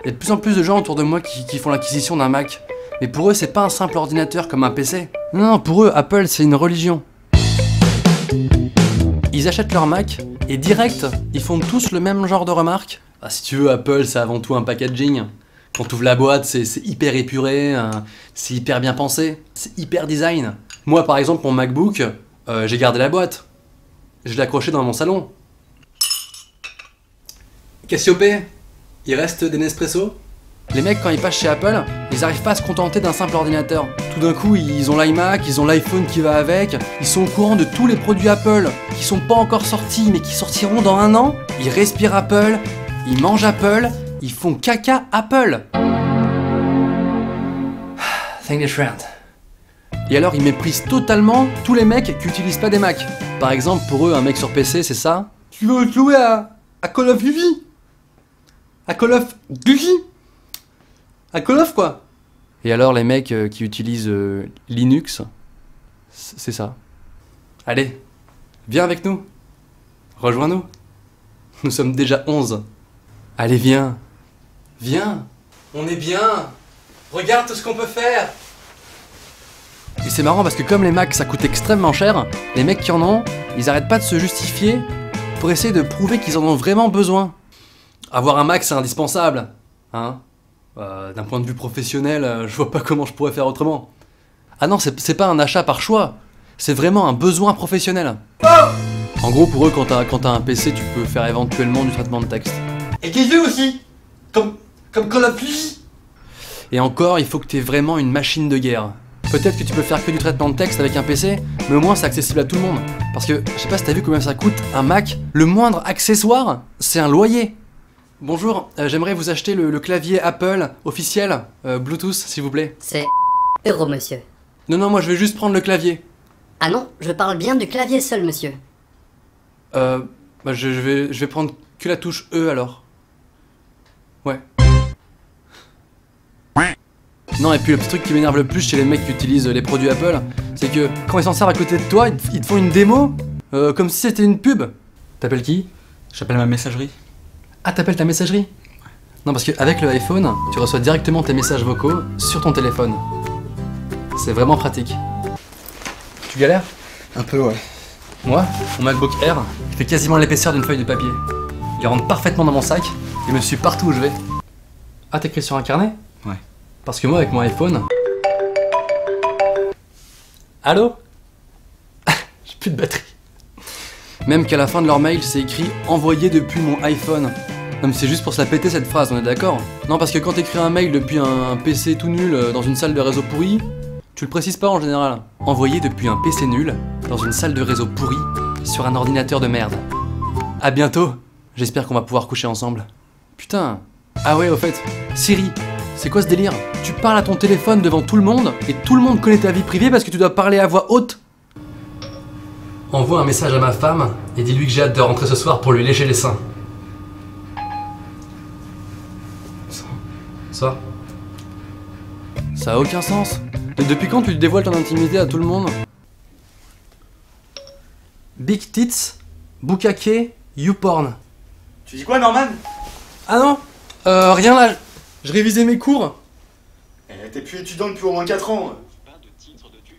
Il y a de plus en plus de gens autour de moi qui font l'acquisition d'un Mac. Mais pour eux, c'est pas un simple ordinateur comme un PC. Non, pour eux, Apple, c'est une religion. Ils achètent leur Mac et direct, ils font tous le même genre de remarques. Ah, si tu veux, Apple, c'est avant tout un packaging. Quand tu ouvres la boîte, c'est hyper épuré, c'est hyper bien pensé, c'est hyper design. Moi, par exemple, mon MacBook, j'ai gardé la boîte. Je l'ai accroché dans mon salon. Cassiopée, il reste des Nespresso? Les mecs, quand ils passent chez Apple, ils arrivent pas à se contenter d'un simple ordinateur. Tout d'un coup, ils ont l'iMac, ils ont l'iPhone qui va avec, ils sont au courant de tous les produits Apple qui sont pas encore sortis mais qui sortiront dans 1 an. Ils respirent Apple, ils mangent Apple, ils font caca Apple. Think different. Et alors, ils méprisent totalement tous les mecs qui utilisent pas des Mac. Par exemple, pour eux, un mec sur PC, c'est ça. Tu veux jouer à Call of Duty? À Call of Duty? À Call of quoi? Et alors les mecs qui utilisent Linux, c'est ça. Allez, viens avec nous. Rejoins-nous. Nous sommes déjà 11. Allez, viens. Viens. On est bien. Regarde tout ce qu'on peut faire. Et c'est marrant parce que comme les Macs ça coûte extrêmement cher, les mecs qui en ont, ils arrêtent pas de se justifier pour essayer de prouver qu'ils en ont vraiment besoin. Avoir un Mac c'est indispensable, hein. D'un point de vue professionnel, je vois pas comment je pourrais faire autrement. Ah non, c'est pas un achat par choix, c'est vraiment un besoin professionnel. Oh, en gros, pour eux, quand t'as un PC, tu peux faire éventuellement du traitement de texte. Et des jeux aussi, comme Call of Duty. Et encore, il faut que t'aies vraiment une machine de guerre. Peut-être que tu peux faire que du traitement de texte avec un PC, mais au moins c'est accessible à tout le monde. Parce que, je sais pas si t'as vu combien ça coûte, un Mac, le moindre accessoire, c'est un loyer. Bonjour, j'aimerais vous acheter le clavier Apple officiel, Bluetooth s'il vous plaît. C'est euro, monsieur. Non, moi je vais juste prendre le clavier. Ah non, je parle bien du clavier seul, monsieur. Je vais prendre que la touche E alors. Ouais. Non, et puis le petit truc qui m'énerve le plus chez les mecs qui utilisent les produits Apple, c'est que quand ils s'en servent à côté de toi, ils te font une démo, comme si c'était une pub. T'appelles qui? J'appelle ma messagerie. Ah, t'appelles ta messagerie? Non, parce qu'avec le iPhone, tu reçois directement tes messages vocaux sur ton téléphone. C'est vraiment pratique. Tu galères? Un peu, ouais. Moi, mon MacBook Air, il fait quasiment l'épaisseur d'une feuille de papier. Il rentre parfaitement dans mon sac et me suit partout où je vais. Ah, t'écris sur un carnet? Ouais. Parce que moi, avec mon iPhone... Allô? J'ai plus de batterie. Même qu'à la fin de leur mail, c'est écrit « Envoyé depuis mon iPhone ». Non mais c'est juste pour se la péter cette phrase, on est d'accord? Non, parce que quand t'écris un mail depuis un PC tout nul dans une salle de réseau pourri, tu le précises pas en général. Envoyé depuis un PC nul dans une salle de réseau pourri sur un ordinateur de merde. À bientôt. J'espère qu'on va pouvoir coucher ensemble. Putain. Ah ouais, au fait, Siri, c'est quoi ce délire? Tu parles à ton téléphone devant tout le monde et tout le monde connaît ta vie privée parce que tu dois parler à voix haute? Envoie un message à ma femme et dis-lui que j'ai hâte de rentrer ce soir pour lui lécher les seins. Ça a aucun sens. Et depuis quand tu dévoiles ton intimité à tout le monde? Big tits, bukake, youporn. Tu dis quoi, Norman? Ah non, rien là, je révisais mes cours. T'es plus étudiant depuis au moins 4 ans.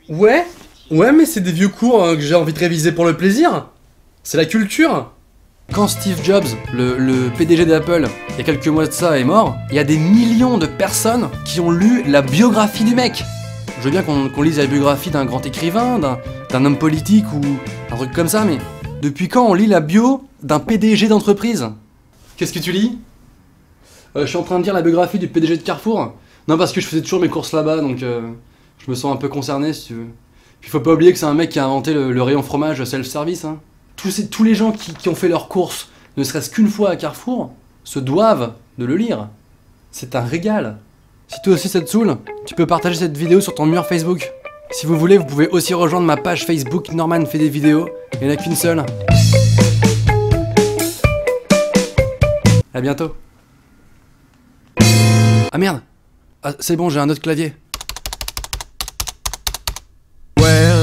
Ouais, mais c'est des vieux cours que j'ai envie de réviser pour le plaisir. C'est la culture. Quand Steve Jobs, le PDG d'Apple, il y a quelques mois de ça, est mort, il y a des millions de personnes qui ont lu la biographie du mec. Je veux bien qu'on lise la biographie d'un grand écrivain, d'un homme politique ou un truc comme ça, mais depuis quand on lit la bio d'un PDG d'entreprise? Qu'est-ce que tu lis? Je suis en train de lire la biographie du PDG de Carrefour. Non, parce que je faisais toujours mes courses là-bas, donc je me sens un peu concerné, si tu veux. Puis faut pas oublier que c'est un mec qui a inventé le rayon fromage self-service, hein. Tous les gens qui ont fait leurs courses, ne serait-ce qu'une fois à Carrefour, se doivent de le lire. C'est un régal. Si toi aussi ça te saoule, tu peux partager cette vidéo sur ton mur Facebook. Si vous voulez, vous pouvez aussi rejoindre ma page Facebook Norman fait des vidéos. Il n'y en a qu'une seule. À bientôt. Ah merde. Ah, c'est bon, j'ai un autre clavier. Ouais.